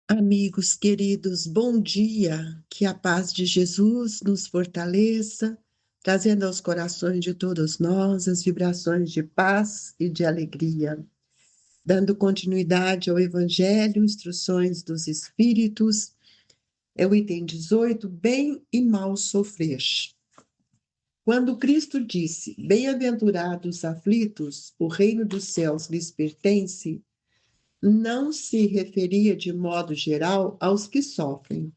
Amigos queridos, bom dia. Que a paz de Jesus nos fortaleça, trazendo aos corações de todos nós as vibrações de paz e de alegria. Dando continuidade ao Evangelho, instruções dos Espíritos, é o item 18, bem e mal sofrer. Quando Cristo disse: Bem-aventurados os aflitos, o reino dos céus lhes pertence, não se referia de modo geral aos que sofrem,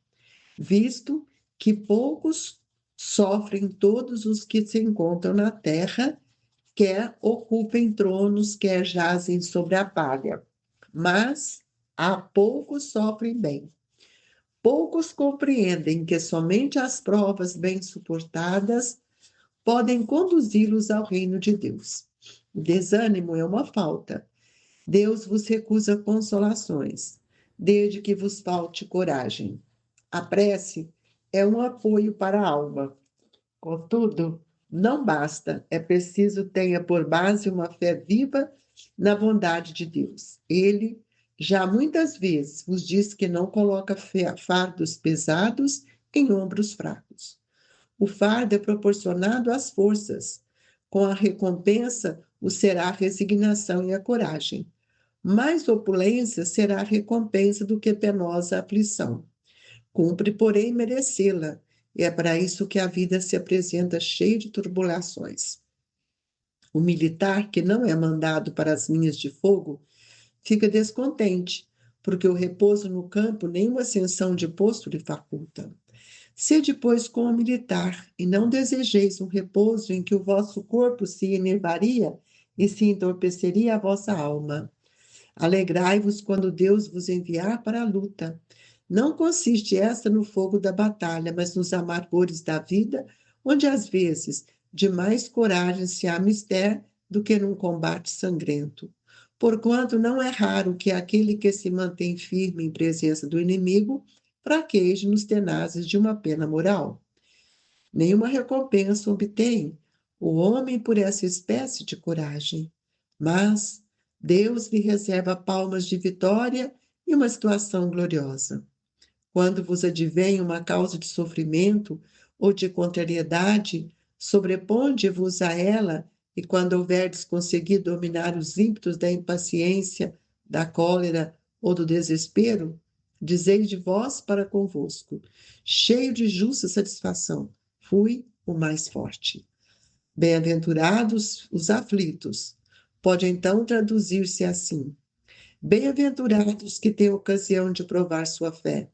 visto que poucos sofrem todos os que se encontram na terra, quer ocupem tronos, quer jazem sobre a palha. Mas há poucos sofrem bem. Poucos compreendem que somente as provas bem suportadas podem conduzi-los ao reino de Deus. O desânimo é uma falta. Deus vos recusa consolações, desde que vos falte coragem. A prece é um apoio para a alma. Contudo, não basta, é preciso tenha por base uma fé viva na bondade de Deus. Ele já muitas vezes vos diz que não coloca fardos pesados em ombros fracos. O fardo é proporcionado às forças. Com a recompensa, o será a resignação e a coragem. Mais opulência será a recompensa do que penosa aflição. Cumpre, porém, merecê-la, e é para isso que a vida se apresenta cheia de turbulações. O militar que não é mandado para as linhas de fogo fica descontente, porque o repouso no campo nenhuma ascensão de posto lhe faculta. Sede, pois, como militar, e não desejeis um repouso em que o vosso corpo se enervaria e se entorpeceria a vossa alma. Alegrai-vos quando Deus vos enviar para a luta. Não consiste esta no fogo da batalha, mas nos amargores da vida, onde às vezes de mais coragem se há mister do que num combate sangrento. Porquanto não é raro que aquele que se mantém firme em presença do inimigo fraqueje nos tenazes de uma pena moral. Nenhuma recompensa obtém o homem por essa espécie de coragem, mas Deus lhe reserva palmas de vitória e uma situação gloriosa. Quando vos advém uma causa de sofrimento ou de contrariedade, sobreponde-vos a ela, e quando houverdes conseguido dominar os ímpetos da impaciência, da cólera ou do desespero, dizei de vós para convosco, cheio de justa satisfação, fui o mais forte. Bem-aventurados os aflitos. Pode então traduzir-se assim: bem-aventurados que têm ocasião de provar sua fé,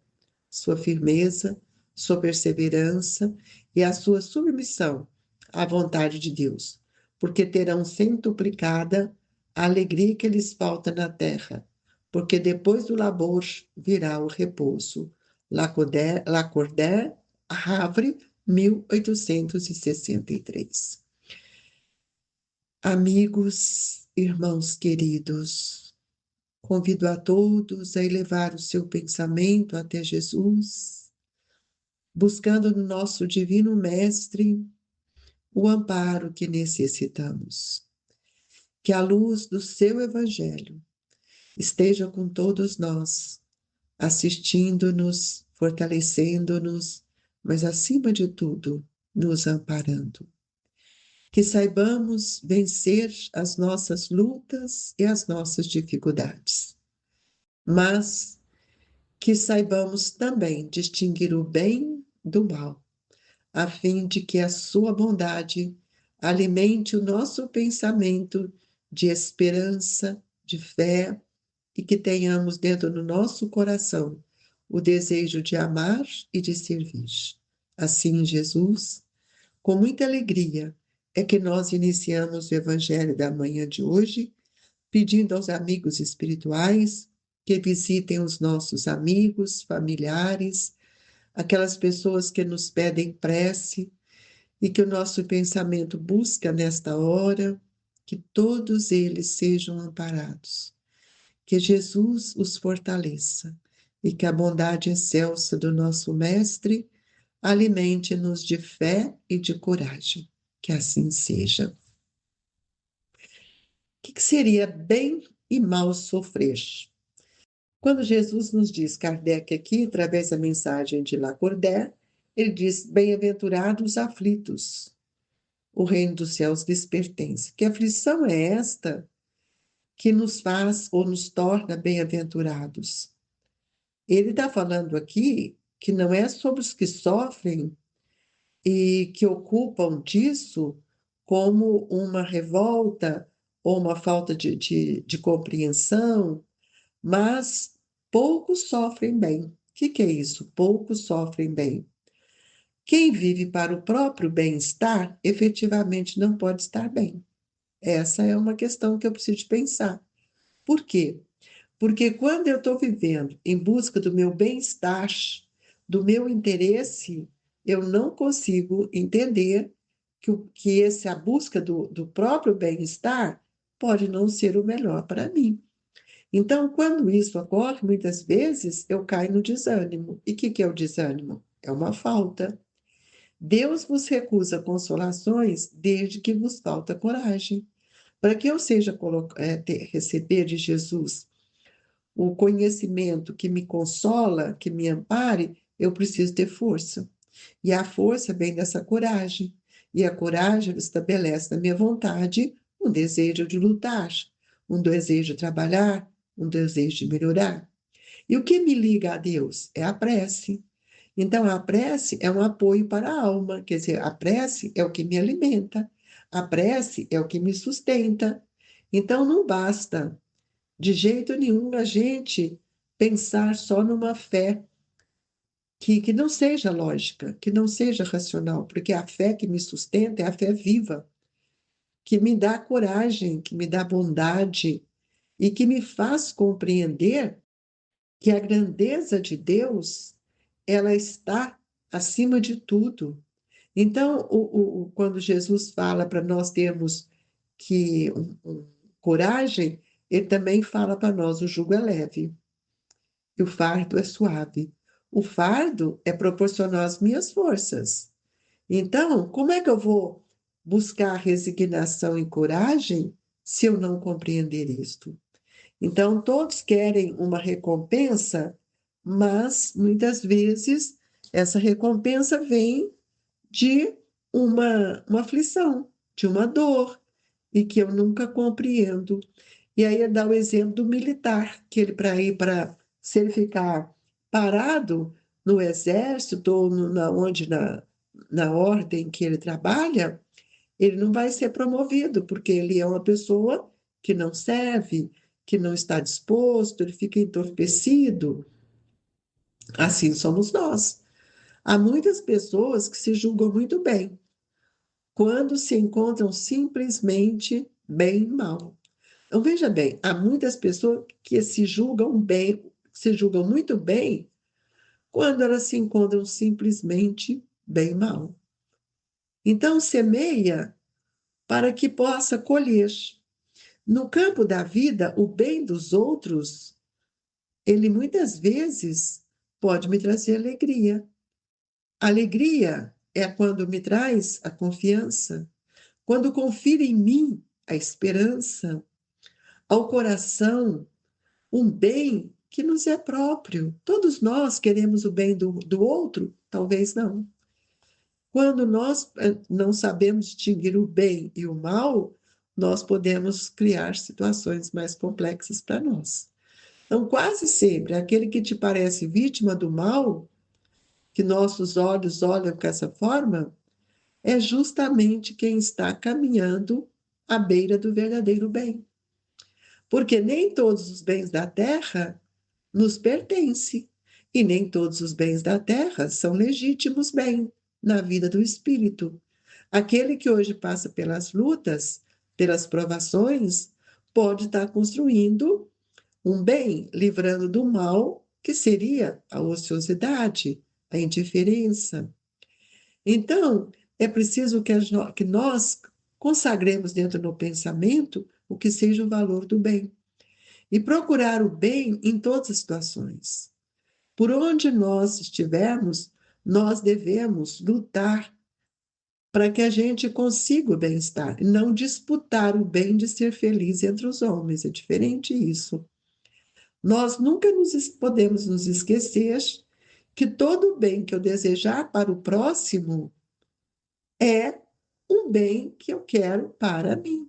sua firmeza, sua perseverança e a sua submissão à vontade de Deus, porque terão centuplicada a alegria que lhes falta na terra, porque depois do labor virá o repouso. Lacordaire, Havre, 1863. Amigos, irmãos queridos, convido a todos a elevar o seu pensamento até Jesus, buscando no nosso Divino Mestre o amparo que necessitamos. Que a luz do seu Evangelho esteja com todos nós, assistindo-nos, fortalecendo-nos, mas acima de tudo, nos amparando. Que saibamos vencer as nossas lutas e as nossas dificuldades, mas que saibamos também distinguir o bem do mal, a fim de que a sua bondade alimente o nosso pensamento de esperança, de fé, e que tenhamos dentro do nosso coração o desejo de amar e de servir. Assim, Jesus, com muita alegria, é que nós iniciamos o Evangelho da manhã de hoje, pedindo aos amigos espirituais que visitem os nossos amigos, familiares, aquelas pessoas que nos pedem prece e que o nosso pensamento busca nesta hora, que todos eles sejam amparados, que Jesus os fortaleça e que a bondade excelsa do nosso Mestre alimente-nos de fé e de coragem. Que assim seja. O que seria bem e mal sofrer? Quando Jesus nos diz, Kardec aqui, através da mensagem de Lacordaire, ele diz: bem-aventurados os aflitos, o reino dos céus lhes pertence. Que aflição é esta que nos faz ou nos torna bem-aventurados? Ele está falando aqui que não é sobre os que sofrem e que ocupam disso como uma revolta ou uma falta de compreensão, mas poucos sofrem bem. O que é isso? Poucos sofrem bem. Quem vive para o próprio bem-estar, efetivamente não pode estar bem. Essa é uma questão que eu preciso pensar. Por quê? Porque quando eu estou vivendo em busca do meu bem-estar, do meu interesse, eu não consigo entender a busca do próprio bem-estar pode não ser o melhor para mim. Então, quando isso ocorre, muitas vezes eu caio no desânimo. E o que é o desânimo? É uma falta. Deus vos recusa consolações desde que vos falta coragem. Para que eu receber de Jesus o conhecimento que me consola, que me ampare, eu preciso ter força. E a força vem dessa coragem. E a coragem estabelece na minha vontade um desejo de lutar, um desejo de trabalhar, um desejo de melhorar. E o que me liga a Deus? É a prece. Então, a prece é um apoio para a alma, quer dizer, a prece é o que me alimenta, a prece é o que me sustenta. Então, não basta de jeito nenhum a gente pensar só numa fé que não seja lógica, que não seja racional, porque a fé que me sustenta é a fé viva, que me dá coragem, que me dá bondade e que me faz compreender que a grandeza de Deus, ela está acima de tudo. Então, quando Jesus fala para nós termos coragem, ele também fala para nós: o jugo é leve e o fardo é suave. O fardo é proporcional às minhas forças. Então, como é que eu vou buscar resignação e coragem se eu não compreender isto? Então, todos querem uma recompensa, mas muitas vezes essa recompensa vem de uma aflição, de uma dor, e que eu nunca compreendo. E aí dá o exemplo do militar, que ele se ele ficar parado no exército ou na ordem que ele trabalha, ele não vai ser promovido, porque ele é uma pessoa que não serve, que não está disposto, ele fica entorpecido. Assim somos nós. Há muitas pessoas que se julgam muito bem, quando se encontram simplesmente bem mal. Então, veja bem, há muitas pessoas que se julgam bem, se julgam muito bem, quando elas se encontram simplesmente bem mal. Então, semeia para que possa colher. No campo da vida, o bem dos outros, ele muitas vezes pode me trazer alegria. Alegria é quando me traz a confiança, quando confira em mim a esperança, ao coração um bem que nos é próprio. Todos nós queremos o bem do outro? Talvez não. Quando nós não sabemos distinguir o bem e o mal, nós podemos criar situações mais complexas para nós. Então, quase sempre, aquele que te parece vítima do mal, que nossos olhos olham dessa forma, é justamente quem está caminhando à beira do verdadeiro bem. Porque nem todos os bens da terra nos pertencem, e nem todos os bens da terra são legítimos bem na vida do espírito. Aquele que hoje passa pelas lutas, pelas provações, pode estar construindo um bem, livrando do mal, que seria a ociosidade, a indiferença. Então, é preciso que nós consagremos dentro do pensamento o que seja o valor do bem e procurar o bem em todas as situações. Por onde nós estivermos, nós devemos lutar para que a gente consiga o bem-estar, e não disputar o bem de ser feliz entre os homens. É diferente isso. Nós nunca podemos nos esquecer que todo bem que eu desejar para o próximo é um bem que eu quero para mim.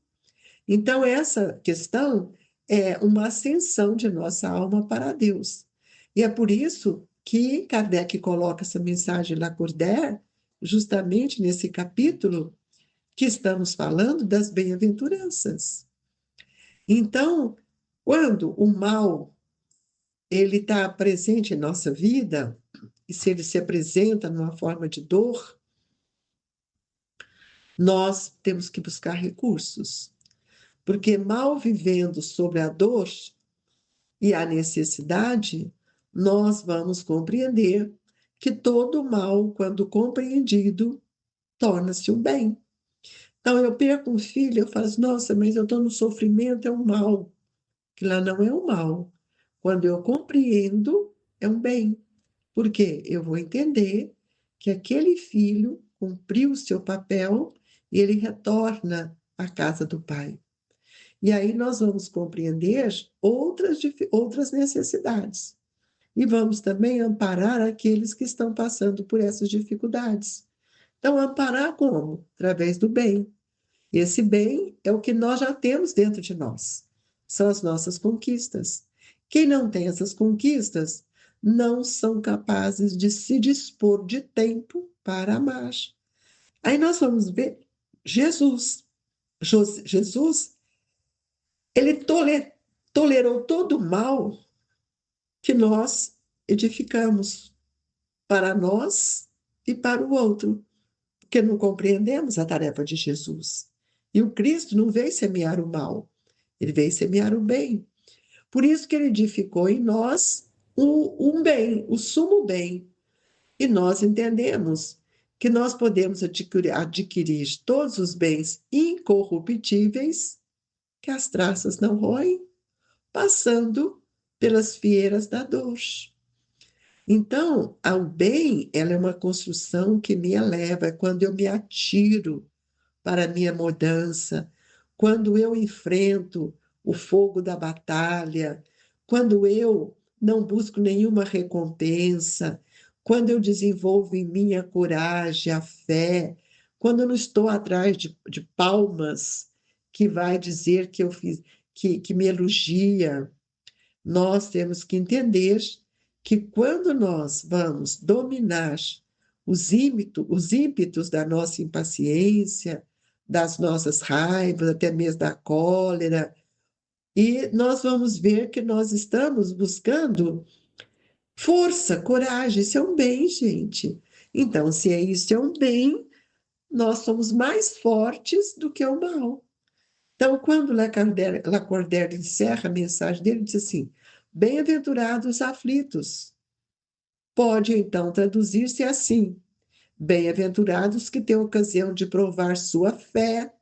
Então, essa questão é uma ascensão de nossa alma para Deus. E é por isso que Kardec coloca essa mensagem Lacordaire, justamente nesse capítulo que estamos falando das bem-aventuranças. Então, quando o mal ele está presente em nossa vida, e se ele se apresenta numa forma de dor, nós temos que buscar recursos. Porque mal vivendo sobre a dor e a necessidade, nós vamos compreender que todo mal, quando compreendido, torna-se um bem. Então, eu perco um filho, eu falo, nossa, mas eu estou no sofrimento, é um mal. Que lá não é um mal. Quando eu compreendo, é um bem. Porque eu vou entender que aquele filho cumpriu o seu papel e ele retorna à casa do pai. E aí nós vamos compreender outras necessidades. E vamos também amparar aqueles que estão passando por essas dificuldades. Então, amparar como? Através do bem. Esse bem é o que nós já temos dentro de nós. São as nossas conquistas. Quem não tem essas conquistas não são capazes de se dispor de tempo para amar. Aí nós vamos ver Jesus. Jesus, ele tolerou todo o mal que nós edificamos para nós e para o outro, porque não compreendemos a tarefa de Jesus. E o Cristo não veio semear o mal, ele veio semear o bem. Por isso que ele edificou em nós um bem, o sumo bem. E nós entendemos que nós podemos adquirir todos os bens incorruptíveis que as traças não roem, passando pelas fieiras da dor. Então, o bem, ela é uma construção que me eleva, é quando eu me atiro para a minha mudança, quando eu enfrento o fogo da batalha, quando eu não busco nenhuma recompensa, quando eu desenvolvo em mim a coragem, a fé, quando eu não estou atrás de palmas que vai dizer que eu fiz, que me elogia. Nós temos que entender que quando nós vamos dominar os ímpetos da nossa impaciência, das nossas raivas, até mesmo da cólera, e nós vamos ver que nós estamos buscando força, coragem, isso é um bem, gente. Então, se é isso, é um bem, nós somos mais fortes do que o mal. Então, quando Lacordaire encerra a mensagem dele, diz assim: bem-aventurados os aflitos. Pode, então, traduzir-se assim: bem-aventurados que têm ocasião de provar sua fé,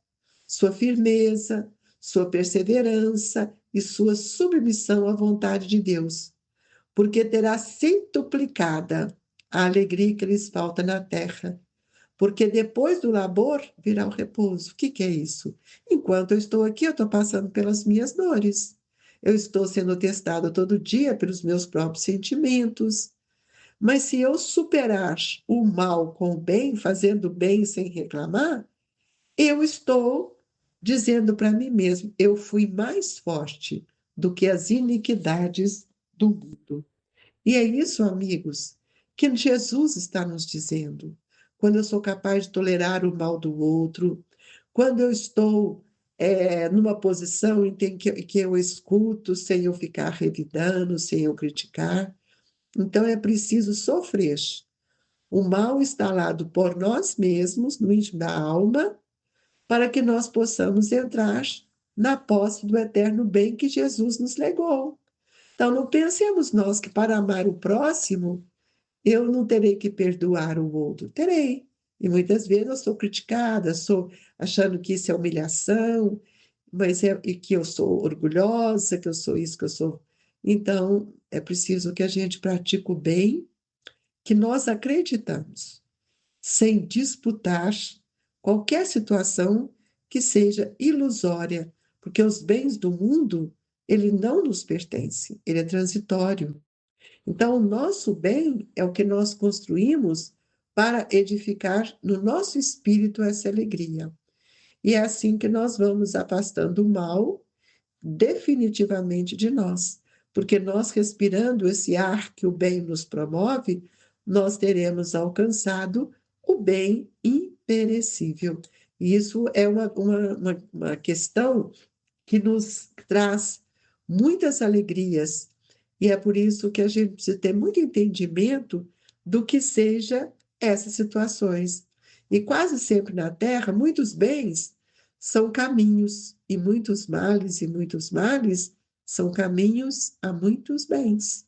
sua firmeza, sua perseverança e sua submissão à vontade de Deus, porque terá centuplicada a alegria que lhes falta na terra, porque depois do labor virá o repouso. O que que é isso? Enquanto eu estou aqui, eu estou passando pelas minhas dores. Eu estou sendo testada todo dia pelos meus próprios sentimentos. Mas se eu superar o mal com o bem, fazendo bem sem reclamar, eu estou dizendo para mim mesmo, eu fui mais forte do que as iniquidades do mundo. E é isso, amigos, que Jesus está nos dizendo. Quando eu sou capaz de tolerar o mal do outro, quando eu estou numa posição que eu escuto sem eu ficar revidando, sem eu criticar, então é preciso sofrer o mal instalado por nós mesmos no íntimo da alma, para que nós possamos entrar na posse do eterno bem que Jesus nos legou. Então, não pensemos nós que para amar o próximo, eu não terei que perdoar o outro. Terei. E muitas vezes eu sou criticada, sou achando que isso é humilhação, e que eu sou orgulhosa, que eu sou isso, que eu sou. Então, é preciso que a gente pratique o bem que nós acreditamos, sem disputar qualquer situação que seja ilusória, porque os bens do mundo ele não nos pertence, ele é transitório. Então, o nosso bem é o que nós construímos para edificar no nosso espírito essa alegria. E é assim que nós vamos afastando o mal definitivamente de nós, porque nós respirando esse ar que o bem nos promove, nós teremos alcançado o bem imperecível. E isso é uma questão que nos traz muitas alegrias, e é por isso que a gente precisa ter muito entendimento do que seja essas situações. E quase sempre na Terra, muitos bens são caminhos, e muitos males são caminhos a muitos bens.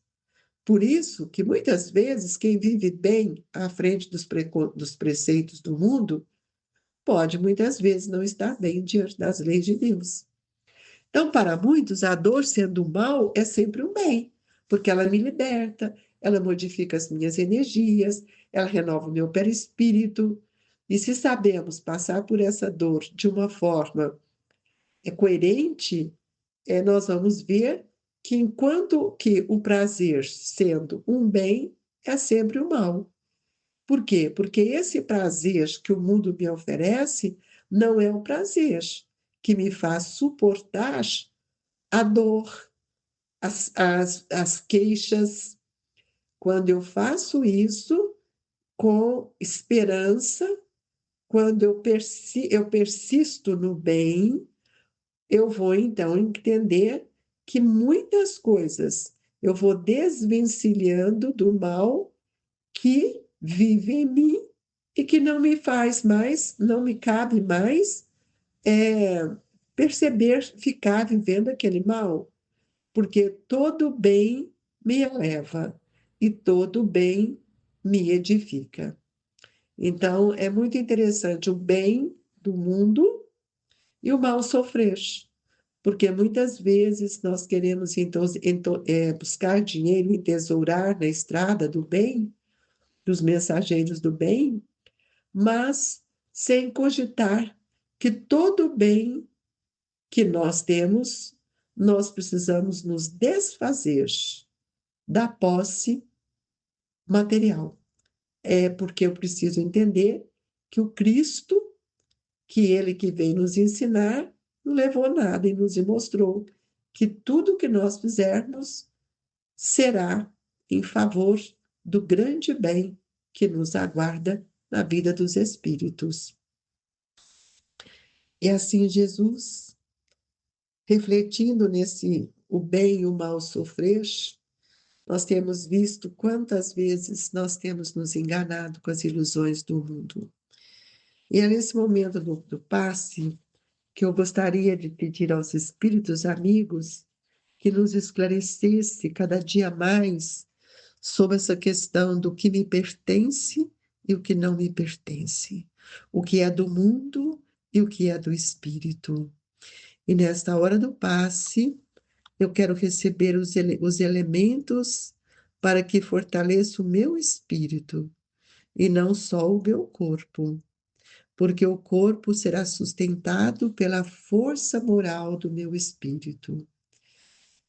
Por isso que muitas vezes quem vive bem à frente dos preceitos do mundo pode muitas vezes não estar bem diante das leis de Deus. Então, para muitos, a dor sendo mal é sempre um bem, porque ela me liberta, ela modifica as minhas energias, ela renova o meu perispírito. E se sabemos passar por essa dor de uma forma coerente, nós vamos ver que enquanto que o prazer sendo um bem, é sempre um mal. Por quê? Porque esse prazer que o mundo me oferece não é o prazer que me faz suportar a dor, as queixas. Quando eu faço isso com esperança, quando eu persisto no bem, eu vou então entender que muitas coisas eu vou desvencilhando do mal que vive em mim e que não me faz mais, não me cabe mais perceber, ficar vivendo aquele mal, porque todo bem me eleva e todo bem me edifica. Então, é muito interessante o bem do mundo e o mal sofrer, porque muitas vezes nós queremos buscar dinheiro, entesourar na estrada do bem, dos mensageiros do bem, mas sem cogitar que todo bem que nós temos, nós precisamos nos desfazer da posse material. É porque eu preciso entender que o Cristo, que ele que veio nos ensinar, não levou nada e nos mostrou que tudo que nós fizermos será em favor do grande bem que nos aguarda na vida dos espíritos. E assim Jesus, refletindo nesse o bem e o mal sofrer, nós temos visto quantas vezes nós temos nos enganado com as ilusões do mundo. E é nesse momento do passe que eu gostaria de pedir aos espíritos amigos que nos esclarecesse cada dia mais sobre essa questão do que me pertence e o que não me pertence, o que é do mundo e o que é do espírito. E nesta hora do passe, eu quero receber os elementos para que fortaleça o meu espírito e não só o meu corpo, porque o corpo será sustentado pela força moral do meu espírito.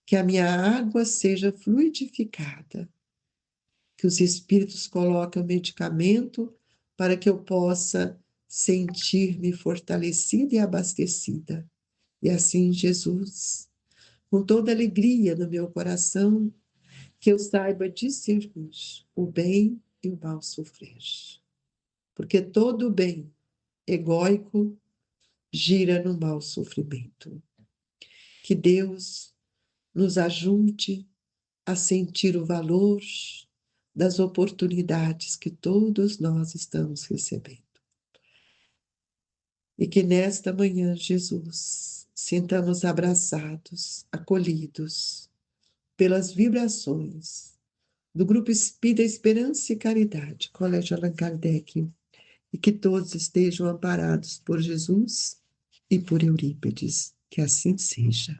Que a minha água seja fluidificada, que os espíritos coloquem o medicamento para que eu possa sentir-me fortalecida e abastecida. E assim, Jesus, com toda alegria no meu coração, que eu saiba discernir o bem e o mal sofrer. Porque todo bem egóico gira no mau sofrimento. Que Deus nos ajude a sentir o valor das oportunidades que todos nós estamos recebendo. E que nesta manhã, Jesus, sintamos abraçados, acolhidos pelas vibrações do Grupo Espírita Esperança e Caridade, Colégio Allan Kardec, e que todos estejam amparados por Jesus e por Eurípides. Que assim seja.